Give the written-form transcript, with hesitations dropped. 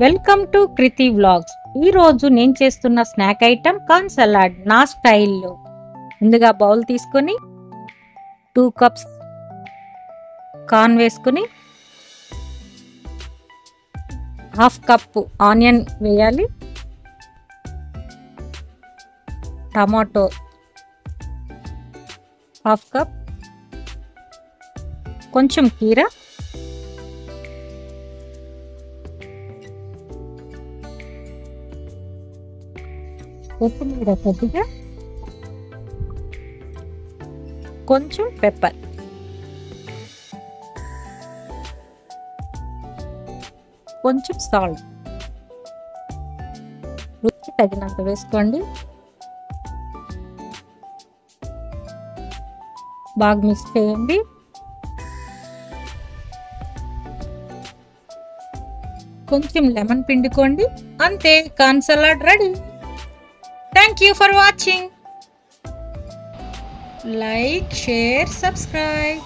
Welcome to Kriti vlogs. ఈ రోజు నేను చేస్తున్న స్నాక్ ఐటమ్ కార్న్ సలాడ్ నా స్టైల్లో. ముందుగా బౌల్ తీసుకొని 2 కప్స్ కార్న్ వేసుకొని హాఫ్ కప్ ఆనియన్ వేయాలి, టమాటో హాఫ్ కప్, కొంచెం కీరా, కొత్తిమీర కొద్దిగా, కొంచెం పెప్పర్, కొంచెం సాల్ట్, రుచికి తగినంత వేసుకోండి. బాగా మిక్స్ చేయండి. కొంచెం లెమన్ పిండుకోండి. అంతే, corn salad ready. Thank you for watching. Like, share, subscribe.